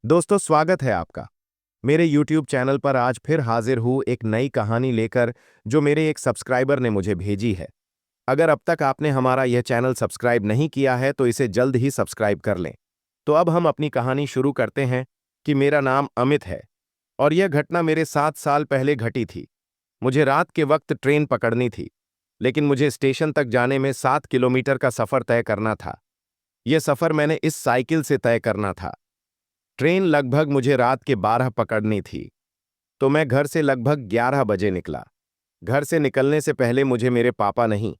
दोस्तों, स्वागत है आपका मेरे YouTube चैनल पर। आज फिर हाजिर हूँ एक नई कहानी लेकर जो मेरे एक सब्सक्राइबर ने मुझे भेजी है। अगर अब तक आपने हमारा यह चैनल सब्सक्राइब नहीं किया है तो इसे जल्द ही सब्सक्राइब कर लें। तो अब हम अपनी कहानी शुरू करते हैं कि मेरा नाम अमित है और यह घटना मेरे 7 साल पहले घटी थी। मुझे रात के वक्त ट्रेन पकड़नी थी, लेकिन मुझे स्टेशन तक जाने में 7 किलोमीटर का सफ़र तय करना था। यह सफ़र मैंने इस साइकिल से तय करना था। ट्रेन लगभग मुझे रात के 12 पकड़नी थी, तो मैं घर से लगभग 11 बजे निकला। घर से निकलने से पहले मुझे मेरे पापा नहीं,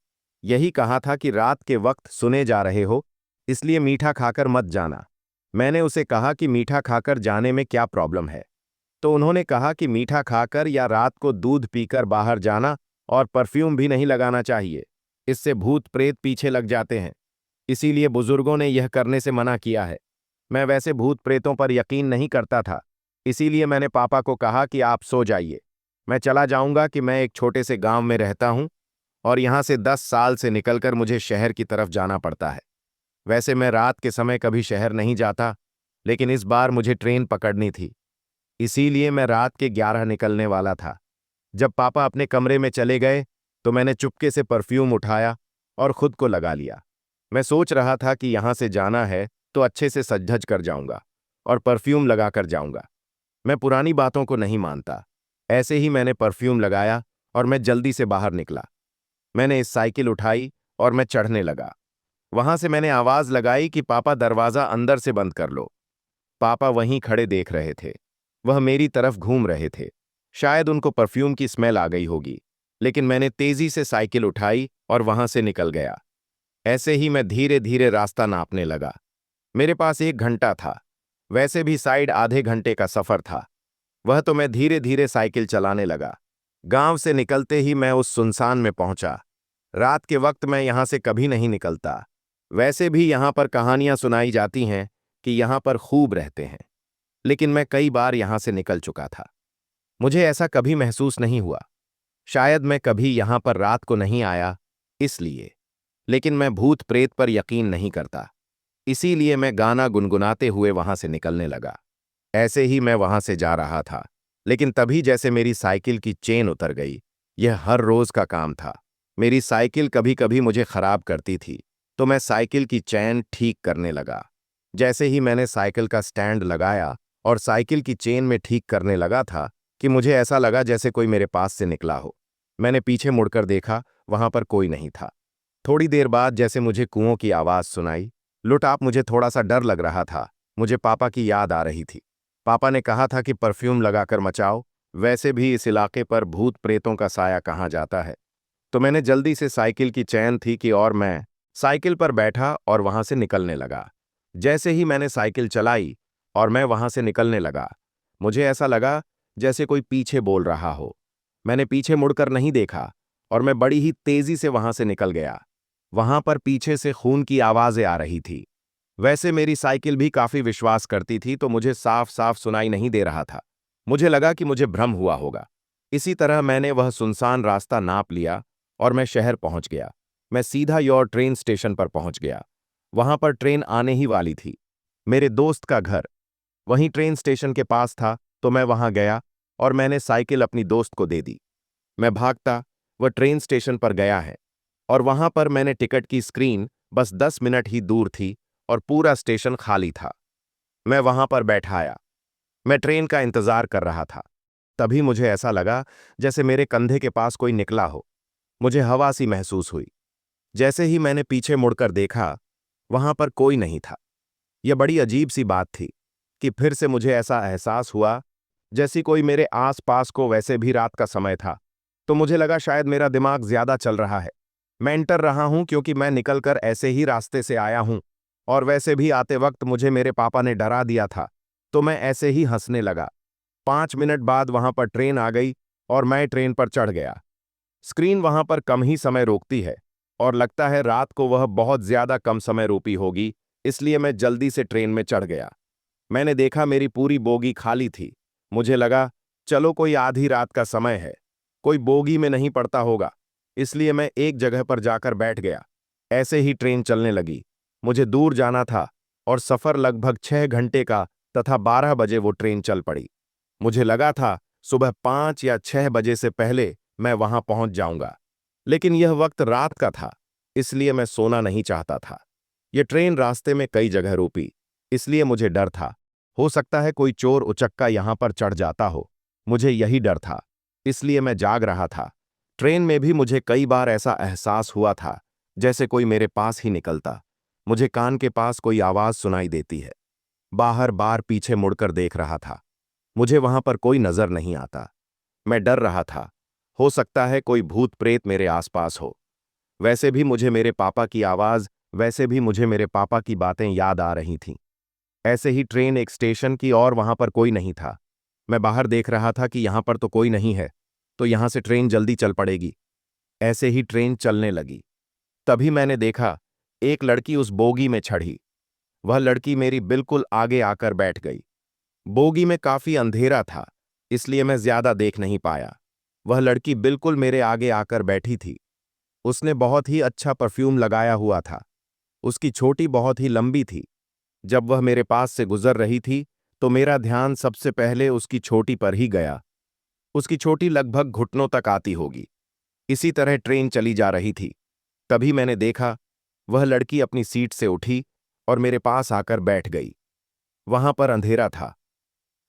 यही कहा था कि रात के वक्त सुने जा रहे हो, इसलिए मीठा खाकर मत जाना। मैंने उसे कहा कि मीठा खाकर जाने में क्या प्रॉब्लम है, तो उन्होंने कहा कि मीठा खाकर या रात को दूध पीकर बाहर जाना और परफ्यूम भी नहीं लगाना चाहिए, इससे भूत प्रेत पीछे लग जाते हैं। इसीलिए बुजुर्गों ने यह करने से मना किया है। मैं वैसे भूत प्रेतों पर यकीन नहीं करता था, इसीलिए मैंने पापा को कहा कि आप सो जाइए, मैं चला जाऊंगा कि मैं एक छोटे से गांव में रहता हूं और यहां से 10 साल से निकलकर मुझे शहर की तरफ जाना पड़ता है। वैसे मैं रात के समय कभी शहर नहीं जाता, लेकिन इस बार मुझे ट्रेन पकड़नी थी, इसीलिए मैं रात के 11 निकलने वाला था। जब पापा अपने कमरे में चले गए तो मैंने चुपके से परफ्यूम उठाया और खुद को लगा लिया। मैं सोच रहा था कि यहां से जाना है तो अच्छे से सज-धज कर जाऊंगा और परफ्यूम लगाकर जाऊंगा। मैं पुरानी बातों को नहीं मानता। ऐसे ही मैंने परफ्यूम लगाया और मैं जल्दी से बाहर निकला। मैंने इस साइकिल उठाई और मैं चढ़ने लगा। वहां से मैंने आवाज लगाई कि पापा, दरवाजा अंदर से बंद कर लो। पापा वहीं खड़े देख रहे थे। वह मेरी तरफ घूम रहे थे। शायद उनको परफ्यूम की स्मेल आ गई होगी, लेकिन मैंने तेजी से साइकिल उठाई और वहां से निकल गया। ऐसे ही मैं धीरे धीरे रास्ता नापने लगा। मेरे पास 1 घंटा था। वैसे भी साइड आधे घंटे का सफर था। वह तो मैं धीरे धीरे साइकिल चलाने लगा। गांव से निकलते ही मैं उस सुनसान में पहुंचा। रात के वक्त मैं यहां से कभी नहीं निकलता। वैसे भी यहां पर कहानियां सुनाई जाती हैं कि यहां पर खूब रहते हैं, लेकिन मैं कई बार यहां से निकल चुका था। मुझे ऐसा कभी महसूस नहीं हुआ। शायद मैं कभी यहां पर रात को नहीं आया, इसलिए। लेकिन मैं भूत प्रेत पर यकीन नहीं करता, इसीलिए मैं गाना गुनगुनाते हुए वहां से निकलने लगा। ऐसे ही मैं वहां से जा रहा था, लेकिन तभी जैसे मेरी साइकिल की चेन उतर गई। यह हर रोज का काम था। मेरी साइकिल कभी कभी मुझे खराब करती थी, तो मैं साइकिल की चेन ठीक करने लगा। जैसे ही मैंने साइकिल का स्टैंड लगाया और साइकिल की चेन में ठीक करने लगा था कि मुझे ऐसा लगा जैसे कोई मेरे पास से निकला हो। मैंने पीछे मुड़कर देखा, वहां पर कोई नहीं था। थोड़ी देर बाद जैसे मुझे कुओं की आवाज सुनाई। लुट आप, मुझे थोड़ा सा डर लग रहा था। मुझे पापा की याद आ रही थी। पापा ने कहा था कि परफ्यूम लगाकर मचाओ, वैसे भी इस इलाके पर भूत प्रेतों का साया कहाँ जाता है। तो मैंने जल्दी से साइकिल की चैन थी कि और मैं साइकिल पर बैठा और वहां से निकलने लगा। जैसे ही मैंने साइकिल चलाई और मैं वहां से निकलने लगा, मुझे ऐसा लगा जैसे कोई पीछे बोल रहा हो। मैंने पीछे मुड़कर नहीं देखा और मैं बड़ी ही तेजी से वहां से निकल गया। वहां पर पीछे से खून की आवाजें आ रही थी। वैसे मेरी साइकिल भी काफी विश्वास करती थी, तो मुझे साफ साफ सुनाई नहीं दे रहा था। मुझे लगा कि मुझे भ्रम हुआ होगा। इसी तरह मैंने वह सुनसान रास्ता नाप लिया और मैं शहर पहुंच गया। मैं सीधा योर ट्रेन स्टेशन पर पहुंच गया। वहां पर ट्रेन आने ही वाली थी। मेरे दोस्त का घर वहीं ट्रेन स्टेशन के पास था, तो मैं वहां गया और मैंने साइकिल अपनी दोस्त को दे दी। मैं भागता वह ट्रेन स्टेशन पर गया है और वहां पर मैंने टिकट की स्क्रीन बस 10 मिनट ही दूर थी और पूरा स्टेशन खाली था। मैं वहां पर बैठा आया। मैं ट्रेन का इंतजार कर रहा था। तभी मुझे ऐसा लगा जैसे मेरे कंधे के पास कोई निकला हो। मुझे हवा सी महसूस हुई। जैसे ही मैंने पीछे मुड़कर देखा, वहां पर कोई नहीं था। यह बड़ी अजीब सी बात थी कि फिर से मुझे ऐसा एहसास हुआ जैसी कोई मेरे आस पास को। वैसे भी रात का समय था, तो मुझे लगा शायद मेरा दिमाग ज्यादा चल रहा है। मैं इंटर रहा हूं क्योंकि मैं निकलकर ऐसे ही रास्ते से आया हूं और वैसे भी आते वक्त मुझे मेरे पापा ने डरा दिया था, तो मैं ऐसे ही हंसने लगा। 5 मिनट बाद वहां पर ट्रेन आ गई और मैं ट्रेन पर चढ़ गया। स्क्रीन वहां पर कम ही समय रोकती है और लगता है रात को वह बहुत ज्यादा कम समय रोकी होगी, इसलिए मैं जल्दी से ट्रेन में चढ़ गया। मैंने देखा मेरी पूरी बोगी खाली थी। मुझे लगा चलो कोई आधी रात का समय है, कोई बोगी में नहीं पड़ता होगा, इसलिए मैं एक जगह पर जाकर बैठ गया। ऐसे ही ट्रेन चलने लगी। मुझे दूर जाना था और सफर लगभग 6 घंटे का तथा 12 बजे वो ट्रेन चल पड़ी। मुझे लगा था सुबह 5 या 6 बजे से पहले मैं वहां पहुंच जाऊंगा, लेकिन यह वक्त रात का था, इसलिए मैं सोना नहीं चाहता था। यह ट्रेन रास्ते में कई जगह रुकी, इसलिए मुझे डर था। हो सकता है कोई चोर उचक्का यहां पर चढ़ जाता हो। मुझे यही डर था, इसलिए मैं जाग रहा था। ट्रेन में भी मुझे कई बार ऐसा एहसास हुआ था जैसे कोई मेरे पास ही निकलता। मुझे कान के पास कोई आवाज सुनाई देती है। बाहर बार पीछे मुड़कर देख रहा था। मुझे वहां पर कोई नजर नहीं आता। मैं डर रहा था। हो सकता है कोई भूत प्रेत मेरे आसपास हो। वैसे भी मुझे मेरे पापा की आवाज, वैसे भी मुझे मेरे पापा की बातें याद आ रही थीं। ऐसे ही ट्रेन एक स्टेशन की और वहां पर कोई नहीं था। मैं बाहर देख रहा था कि यहां पर तो कोई नहीं है, तो यहां से ट्रेन जल्दी चल पड़ेगी। ऐसे ही ट्रेन चलने लगी। तभी मैंने देखा एक लड़की उस बोगी में चढ़ी। वह लड़की मेरी बिल्कुल आगे आकर बैठ गई। बोगी में काफी अंधेरा था, इसलिए मैं ज्यादा देख नहीं पाया। वह लड़की बिल्कुल मेरे आगे आकर बैठी थी। उसने बहुत ही अच्छा परफ्यूम लगाया हुआ था। उसकी चोटी बहुत ही लंबी थी। जब वह मेरे पास से गुजर रही थी, तो मेरा ध्यान सबसे पहले उसकी चोटी पर ही गया। उसकी चोटी लगभग घुटनों तक आती होगी। इसी तरह ट्रेन चली जा रही थी। तभी मैंने देखा वह लड़की अपनी सीट से उठी और मेरे पास आकर बैठ गई। वहां पर अंधेरा था।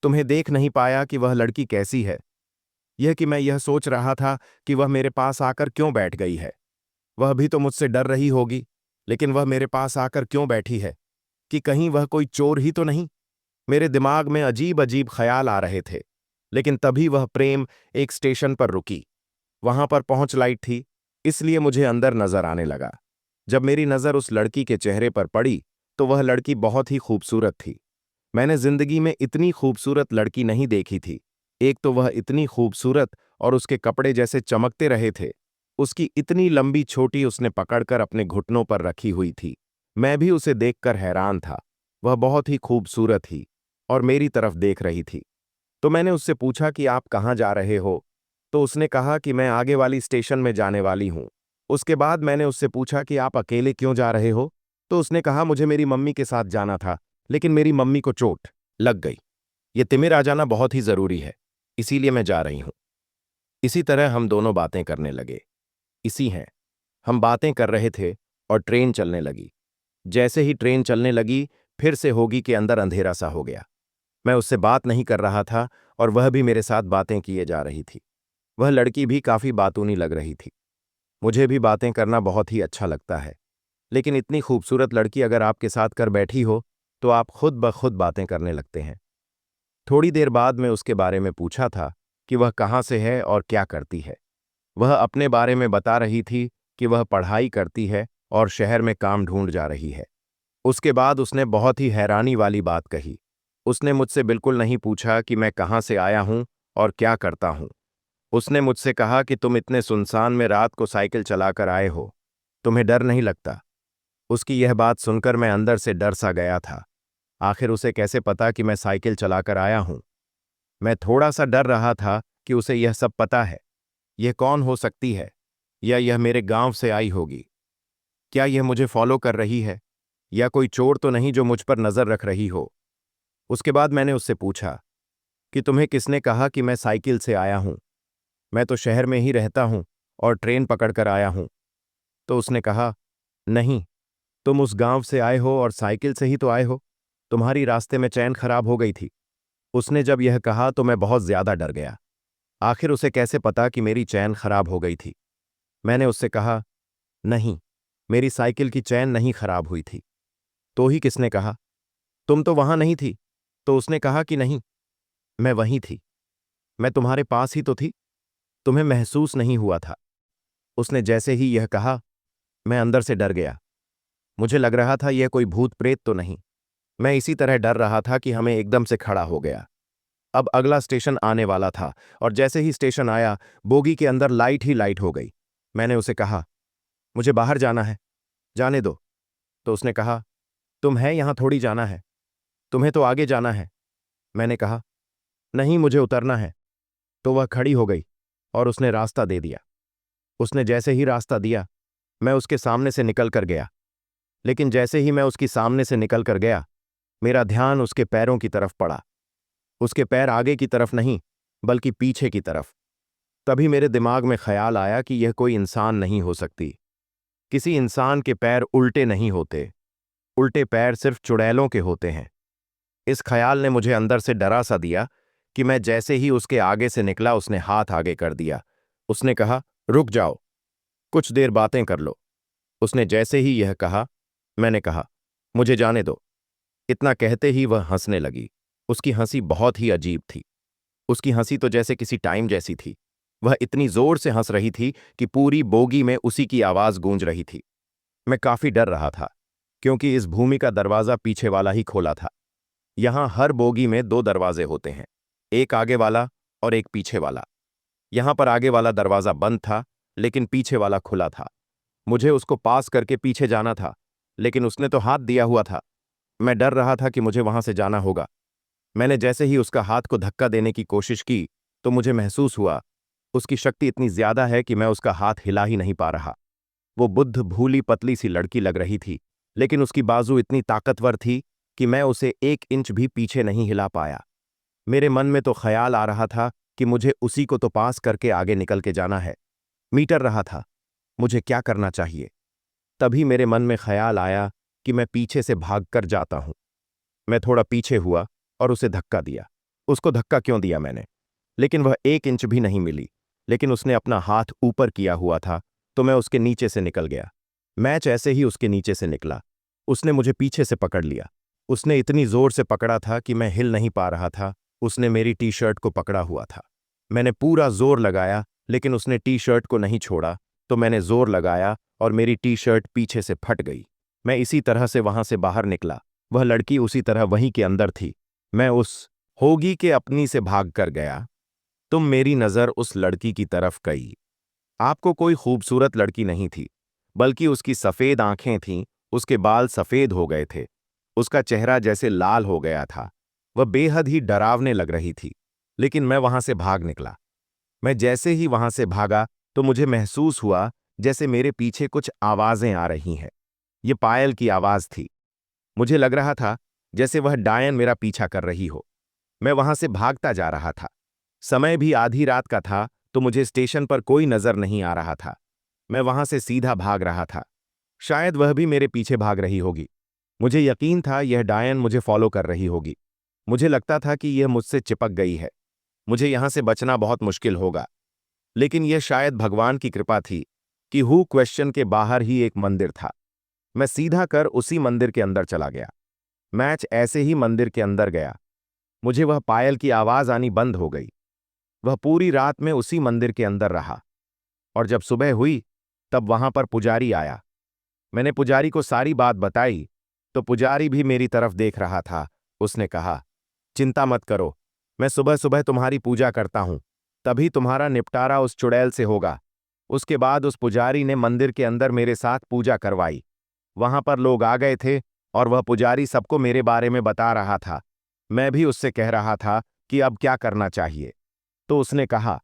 तुम्हें देख नहीं पाया कि वह लड़की कैसी है। यह कि मैं यह सोच रहा था कि वह मेरे पास आकर क्यों बैठ गई है। वह भी तो मुझसे डर रही होगी, लेकिन वह मेरे पास आकर क्यों बैठी है? कि कहीं वह कोई चोर ही तो नहीं? मेरे दिमाग में अजीब अजीब ख्याल आ रहे थे। लेकिन तभी वह प्रेम एक स्टेशन पर रुकी। वहां पर पहुंच लाइट थी, इसलिए मुझे अंदर नजर आने लगा। जब मेरी नजर उस लड़की के चेहरे पर पड़ी, तो वह लड़की बहुत ही खूबसूरत थी। मैंने जिंदगी में इतनी खूबसूरत लड़की नहीं देखी थी। एक तो वह इतनी खूबसूरत और उसके कपड़े जैसे चमकते रहे थे। उसकी इतनी लंबी छोटी उसने पकड़कर अपने घुटनों पर रखी हुई थी। मैं भी उसे देखकर हैरान था। वह बहुत ही खूबसूरत थी और मेरी तरफ देख रही थी। तो मैंने उससे पूछा कि आप कहाँ जा रहे हो? तो उसने कहा कि मैं आगे वाली स्टेशन में जाने वाली हूँ। उसके बाद मैंने उससे पूछा कि आप अकेले क्यों जा रहे हो? तो उसने कहा मुझे मेरी मम्मी के साथ जाना था, लेकिन मेरी मम्मी को चोट लग गई। ये तिमिर आ जाना बहुत ही जरूरी है, इसीलिए मैं जा रही हूं। इसी तरह हम दोनों बातें करने लगे। इसी हैं, हम बातें कर रहे थे और ट्रेन चलने लगी। जैसे ही ट्रेन चलने लगी, फिर से होगी के अंदर अंधेरा सा हो गया। मैं उससे बात नहीं कर रहा था और वह भी मेरे साथ बातें किए जा रही थी। वह लड़की भी काफी बातूनी लग रही थी। मुझे भी बातें करना बहुत ही अच्छा लगता है, लेकिन इतनी खूबसूरत लड़की अगर आपके साथ कर बैठी हो, तो आप खुद ब खुद बातें करने लगते हैं। थोड़ी देर बाद मैं उसके बारे में पूछा था कि वह कहाँ से है और क्या करती है। वह अपने बारे में बता रही थी कि वह पढ़ाई करती है और शहर में काम ढूंढ जा रही है। उसके बाद उसने बहुत ही हैरानी वाली बात कही। उसने मुझसे बिल्कुल नहीं पूछा कि मैं कहाँ से आया हूँ और क्या करता हूँ। उसने मुझसे कहा कि तुम इतने सुनसान में रात को साइकिल चलाकर आए हो, तुम्हें डर नहीं लगता? उसकी यह बात सुनकर मैं अंदर से डर सा गया था। आखिर उसे कैसे पता कि मैं साइकिल चलाकर आया हूं? मैं थोड़ा सा डर रहा था कि उसे यह सब पता है। यह कौन हो सकती है? या यह मेरे गांव से आई होगी? क्या यह मुझे फॉलो कर रही है? या कोई चोर तो नहीं जो मुझ पर नजर रख रही हो? उसके बाद मैंने उससे पूछा कि तुम्हें किसने कहा कि मैं साइकिल से आया हूं? मैं तो शहर में ही रहता हूं और ट्रेन पकड़कर आया हूं। तो उसने कहा, नहीं, तुम उस गांव से आए हो और साइकिल से ही तो आए हो। तुम्हारी रास्ते में चैन खराब हो गई थी। उसने जब यह कहा तो मैं बहुत ज्यादा डर गया। आखिर उसे कैसे पता कि मेरी चैन खराब हो गई थी? मैंने उससे कहा, नहीं, मेरी साइकिल की चैन नहीं खराब हुई थी। तो ही किसने कहा? तुम तो वहां नहीं थी। तो उसने कहा कि नहीं, मैं वहीं थी। मैं तुम्हारे पास ही तो थी। तुम्हें महसूस नहीं हुआ था। उसने जैसे ही यह कहा, मैं अंदर से डर गया। मुझे लग रहा था यह कोई भूत प्रेत तो नहीं। मैं इसी तरह डर रहा था कि हमें एकदम से खड़ा हो गया। अब अगला स्टेशन आने वाला था और जैसे ही स्टेशन आया, बोगी के अंदर लाइट ही लाइट हो गई। मैंने उसे कहा, मुझे बाहर जाना है, जाने दो। तो उसने कहा, तुम है यहां थोड़ी जाना है, तुम्हें तो आगे जाना है। मैंने कहा, नहीं, मुझे उतरना है। तो वह खड़ी हो गई और उसने रास्ता दे दिया। उसने जैसे ही रास्ता दिया, मैं उसके सामने से निकल कर गया। लेकिन जैसे ही मैं उसकी सामने से निकल कर गया, मेरा ध्यान उसके पैरों की तरफ पड़ा। उसके पैर आगे की तरफ नहीं, बल्कि पीछे की तरफ। तभी मेरे दिमाग में ख्याल आया कि यह कोई इंसान नहीं हो सकती। किसी इंसान के पैर उल्टे नहीं होते। उल्टे पैर सिर्फ चुड़ैलों के होते हैं। इस ख्याल ने मुझे अंदर से डरा सा दिया कि मैं जैसे ही उसके आगे से निकला, उसने हाथ आगे कर दिया। उसने कहा, रुक जाओ, कुछ देर बातें कर लो। उसने जैसे ही यह कहा, मैंने कहा, मुझे जाने दो। इतना कहते ही वह हंसने लगी। उसकी हंसी बहुत ही अजीब थी। उसकी हंसी तो जैसे किसी टाइम जैसी थी। वह इतनी जोर से हंस रही थी कि पूरी बोगी में उसी की आवाज गूंज रही थी। मैं काफी डर रहा था, क्योंकि इस भूमि का दरवाजा पीछे वाला ही खोला था। यहां हर बोगी में दो दरवाजे होते हैं, एक आगे वाला और एक पीछे वाला। यहां पर आगे वाला दरवाजा बंद था, लेकिन पीछे वाला खुला था। मुझे उसको पास करके पीछे जाना था, लेकिन उसने तो हाथ दिया हुआ था। मैं डर रहा था कि मुझे वहां से जाना होगा। मैंने जैसे ही उसका हाथ को धक्का देने की कोशिश की, तो मुझे महसूस हुआ उसकी शक्ति इतनी ज्यादा है कि मैं उसका हाथ हिला ही नहीं पा रहा। वो बुद्ध भूली पतली सी लड़की लग रही थी, लेकिन उसकी बाजू इतनी ताकतवर थी कि मैं उसे 1 इंच भी पीछे नहीं हिला पाया। मेरे मन में तो ख्याल आ रहा था कि मुझे उसी को तो पास करके आगे निकल के जाना है। मीटर रहा था, मुझे क्या करना चाहिए। तभी मेरे मन में ख्याल आया कि मैं पीछे से भागकर जाता हूं। मैं थोड़ा पीछे हुआ और उसे धक्का दिया। उसको धक्का क्यों दिया मैंने, लेकिन वह 1 इंच भी नहीं मिली। लेकिन उसने अपना हाथ ऊपर किया हुआ था, तो मैं उसके नीचे से निकल गया। मैच ऐसे ही उसके नीचे से निकला। उसने मुझे पीछे से पकड़ लिया। उसने इतनी जोर से पकड़ा था कि मैं हिल नहीं पा रहा था। उसने मेरी टी शर्ट को पकड़ा हुआ था। मैंने पूरा जोर लगाया, लेकिन उसने टी शर्ट को नहीं छोड़ा। तो मैंने जोर लगाया और मेरी टी शर्ट पीछे से फट गई। मैं इसी तरह से वहां से बाहर निकला। वह लड़की उसी तरह वहीं के अंदर थी। मैं उस होगी के अपनी से भाग कर गया। तुम मेरी नजर उस लड़की की तरफ गई। आपको कोई खूबसूरत लड़की नहीं थी, बल्कि उसकी सफेद आंखें थीं। उसके बाल सफेद हो गए थे। उसका चेहरा जैसे लाल हो गया था। वह बेहद ही डरावने लग रही थी। लेकिन मैं वहां से भाग निकला। मैं जैसे ही वहां से भागा, तो मुझे महसूस हुआ जैसे मेरे पीछे कुछ आवाजें आ रही हैं। ये पायल की आवाज थी। मुझे लग रहा था जैसे वह डायन मेरा पीछा कर रही हो। मैं वहां से भागता जा रहा था। समय भी आधी रात का था, तो मुझे स्टेशन पर कोई नजर नहीं आ रहा था। मैं वहां से सीधा भाग रहा था। शायद वह भी मेरे पीछे भाग रही होगी। मुझे यकीन था यह डायन मुझे फॉलो कर रही होगी। मुझे लगता था कि यह मुझसे चिपक गई है। मुझे यहां से बचना बहुत मुश्किल होगा। लेकिन यह शायद भगवान की कृपा थी कि हु क्वेश्चन के बाहर ही एक मंदिर था। मैं सीधा कर उसी मंदिर के अंदर चला गया। मैच ऐसे ही मंदिर के अंदर गया। मुझे वह पायल की आवाज आनी बंद हो गई। वह पूरी रात में उसी मंदिर के अंदर रहा, और जब सुबह हुई, तब वहां पर पुजारी आया। मैंने पुजारी को सारी बात बताई, तो पुजारी भी मेरी तरफ देख रहा था। उसने कहा, चिंता मत करो, मैं सुबह सुबह तुम्हारी पूजा करता हूं, तभी तुम्हारा निपटारा उस चुड़ैल से होगा। उसके बाद उस पुजारी ने मंदिर के अंदर मेरे साथ पूजा करवाई। वहां पर लोग आ गए थे, और वह पुजारी सबको मेरे बारे में बता रहा था। मैं भी उससे कह रहा था कि अब क्या करना चाहिए। तो उसने कहा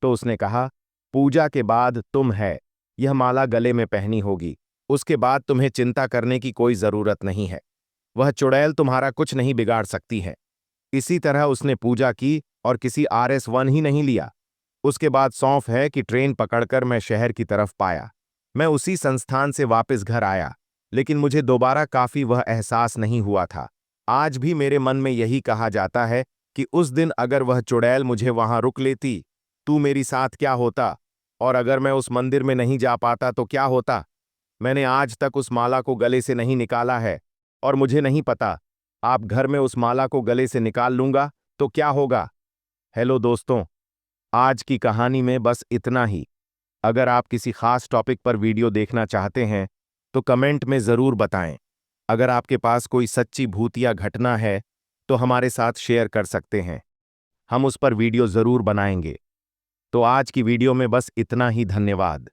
तो उसने कहा, पूजा के बाद तुम है यह माला गले में पहनी होगी। उसके बाद तुम्हें चिंता करने की कोई जरूरत नहीं है। वह चुड़ैल तुम्हारा कुछ नहीं बिगाड़ सकती है। इसी तरह उसने पूजा की और किसी RS1 ही नहीं लिया। उसके बाद सौंफ है कि ट्रेन पकड़कर मैं शहर की तरफ पाया। मैं उसी संस्थान से वापस घर आया, लेकिन मुझे दोबारा काफी वह एहसास नहीं हुआ था। आज भी मेरे मन में यही कहा जाता है कि उस दिन अगर वह चुड़ैल मुझे वहां रुक लेती, तू मेरी साथ क्या होता, और अगर मैं उस मंदिर में नहीं जा पाता तो क्या होता। मैंने आज तक उस माला को गले से नहीं निकाला है, और मुझे नहीं पता आप घर में उस माला को गले से निकाल लूंगा तो क्या होगा। हेलो दोस्तों, आज की कहानी में बस इतना ही। अगर आप किसी खास टॉपिक पर वीडियो देखना चाहते हैं, तो कमेंट में ज़रूर बताएं। अगर आपके पास कोई सच्ची भूतिया घटना है, तो हमारे साथ शेयर कर सकते हैं। हम उस पर वीडियो ज़रूर बनाएंगे। तो आज की वीडियो में बस इतना ही। धन्यवाद।